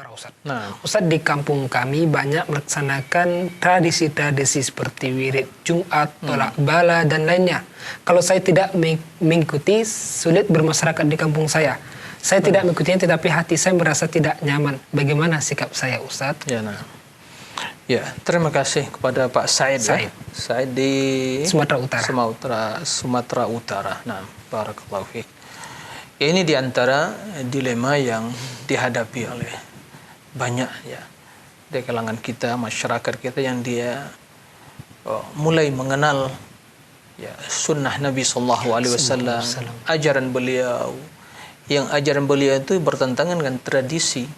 Utara, Ustaz. Nah, Ustaz, di kampung kami banyak melaksanakan tradisi-tradisi seperti wirid Jumat, tolak bala, dan lainnya. Kalau saya tidak mengikuti, sulit bermasyarakat di kampung saya. Saya tidak mengikutinya, tetapi hati saya merasa tidak nyaman. Bagaimana sikap saya, Ustaz? ya, nah. Ya, terima kasih kepada Pak Said. Said. Said di Sumatera Utara. Sumatera Utara. Nah, barakallahu fiik. Ini diantara dilema yang dihadapi oleh banyak ya di kalangan kita, masyarakat kita yang dia mulai mengenal ya sunnah Nabi Sallallahu Alaihi Wasallam, ajaran beliau, yang ajaran beliau itu bertentangan dengan tradisi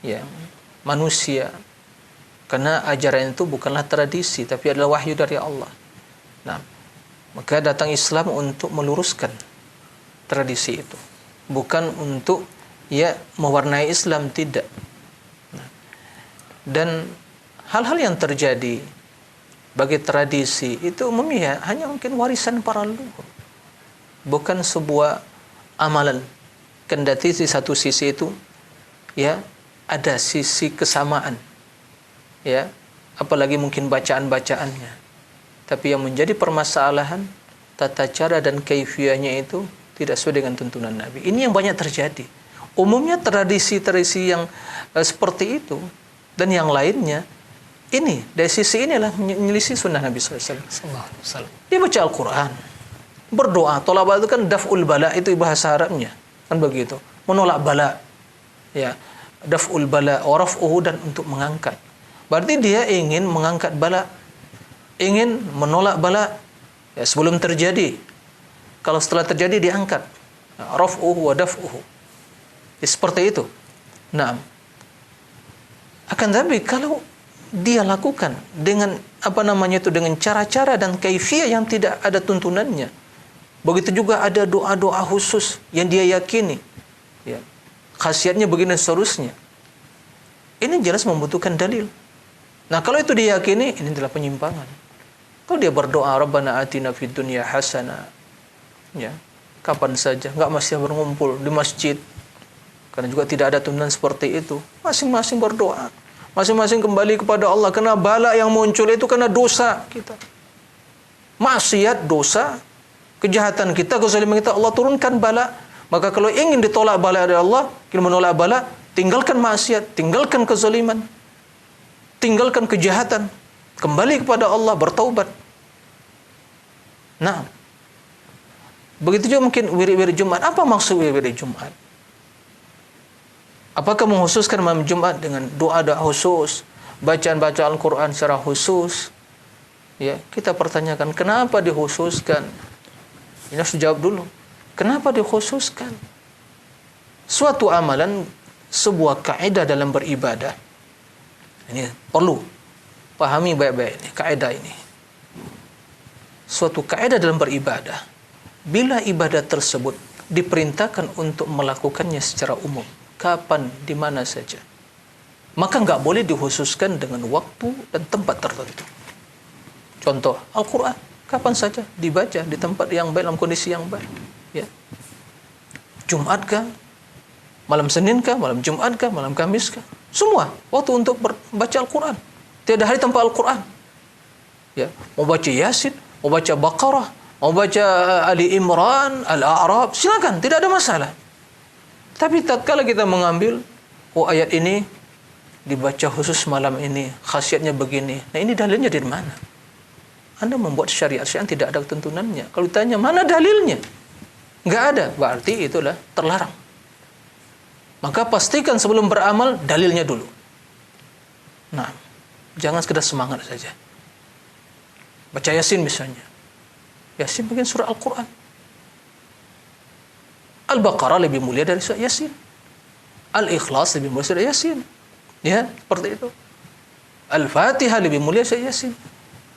ya manusia, karena ajaran itu bukanlah tradisi tapi adalah wahyu dari Allah. Nah, maka datang Islam untuk meluruskan tradisi itu, bukan untuk ya mewarnai Islam, tidak. Dan hal-hal yang terjadi bagi tradisi itu umumnya hanya mungkin warisan para leluhur, bukan sebuah amalan. Kendati di satu sisi itu ya ada sisi kesamaan ya, apalagi mungkin bacaan-bacaannya, tapi yang menjadi permasalahan tata cara dan kaifiyahnya itu tidak sesuai dengan tuntunan Nabi. Ini yang banyak terjadi. Umumnya tradisi-tradisi yang seperti itu dan yang lainnya, ini dari sisi inilah menyelisih sunnah Nabi SAW. Dia baca Al-Quran, berdoa. Tolak bala itu kan daf'ul bala, itu bahasa Arabnya, kan begitu. Menolak bala, ya, daf'ul bala, waraf'uhu, dan untuk mengangkat. Berarti dia ingin mengangkat bala, ingin menolak bala ya, sebelum terjadi. Kalau setelah terjadi diangkat, raf'uhu wa daf'uhu. Ya, seperti itu. Nah, akan tapi kalau dia lakukan dengan dengan cara-cara dan kaifiyah yang tidak ada tuntunannya, begitu juga ada doa-doa khusus yang dia yakini, ya, khasiatnya begini seterusnya. Ini jelas membutuhkan dalil. Nah, kalau itu diyakini, ini adalah penyimpangan. Kalau dia berdoa, Rabbana atina fid dunya hasanah, ya, kapan saja, nggak mesti berkumpul di masjid, karena juga tidak ada tuntunan seperti itu. Masing-masing berdoa, masing-masing kembali kepada Allah, karena bala yang muncul itu karena dosa kita, maksiat, dosa, kejahatan kita, kezaliman kita, Allah turunkan bala. Maka kalau ingin ditolak bala dari Allah, ingin menolak bala, tinggalkan maksiat, tinggalkan kezaliman, tinggalkan kejahatan, kembali kepada Allah, bertaubat. Nah, begitu juga mungkin wirid-wirid Jumat. Apa maksud wirid Jumat? Apakah mengkhususkan malam Jumat dengan doa-doa khusus, bacaan-bacaan Al-Quran secara khusus? Ya, kita pertanyakan kenapa dikhususkan? Ini harus dijawab dulu. Kenapa dikhususkan? Suatu amalan, sebuah kaidah dalam beribadah. Ini perlu pahami baik-baik ini, kaidah ini. Suatu kaidah dalam beribadah. Bila ibadah tersebut diperintahkan untuk melakukannya secara umum, kapan, di mana saja, maka nggak boleh dikhususkan dengan waktu dan tempat tertentu. Contoh, Al-Quran, kapan saja dibaca di tempat yang baik, dalam kondisi yang baik. Ya. Jumat kah? Malam Senin kah? Malam Jumat kah? Malam Kamis kah? Semua waktu untuk membaca Al-Quran. Tiada hari tanpa Al-Quran. Ya. Mau baca Yasin, mau baca Baqarah, mau baca Ali Imran, Al-A'raf, silakan, tidak ada masalah. Tapi tatkala kita mengambil, ayat ini dibaca khusus malam ini, khasiatnya begini. Nah, ini dalilnya dari mana? Anda membuat syariat yang tidak ada tuntunannya. Kalau ditanya, mana dalilnya? Nggak ada, berarti itulah terlarang. Maka pastikan sebelum beramal, dalilnya dulu. Nah, jangan sekedar semangat saja. Baca Yasin misalnya. Yasin bagian surah Al-Quran. Al-Baqarah lebih mulia dari surah Yasin. Al-Ikhlas lebih mulia dari surah Yasin. Ya, seperti itu. Al-Fatihah lebih mulia dari surah Yasin.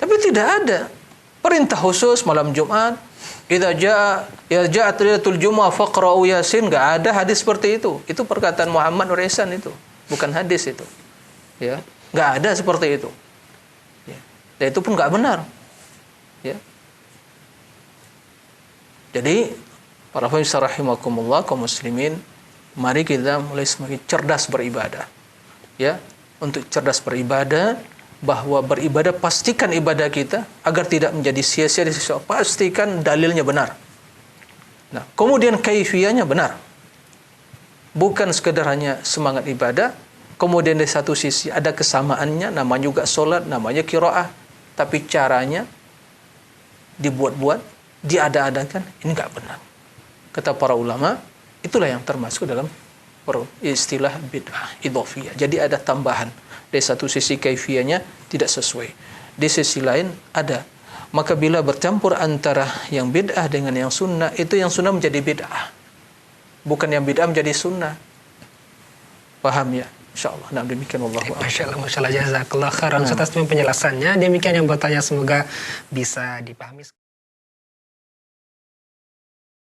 Tapi tidak ada perintah khusus malam Jumat. Idza ja'at lailatul jumu'ah faqra'u Yasin, enggak ada hadis seperti itu. Itu perkataan Muhammad Nur Ihsan itu, bukan hadis itu. Ya, enggak ada seperti itu. Ya. Dan itu pun enggak benar. Ya. Jadi para pemirsa rahimakumullah, kaum muslimin, Mari kita mulai semakin cerdas beribadah. Ya, untuk cerdas beribadah, bahwa beribadah pastikan ibadah kita agar tidak menjadi sia-sia di sisi Allah. Pastikan dalilnya benar. Nah, kemudian kaifiyahnya benar. Bukan sekedar hanya semangat ibadah, kemudian di satu sisi ada kesamaannya, namanya juga solat, namanya qiraah, tapi caranya dibuat-buat, diada-adakan, ini enggak benar. Kata para ulama, itulah yang termasuk dalam istilah bid'ah idhofiyah. Jadi ada tambahan. Dari satu sisi kaifiyahnya tidak sesuai, di sisi lain ada. Maka bila bercampur antara yang bid'ah dengan yang sunnah, itu yang sunnah menjadi bid'ah, bukan yang bid'ah menjadi sunnah. Paham ya? InsyaAllah. Nah, demikian wallahu a'lam. Masya Allah, jazakallah khairan. Atas penjelasannya. Demikian yang bertanya, semoga bisa dipahami.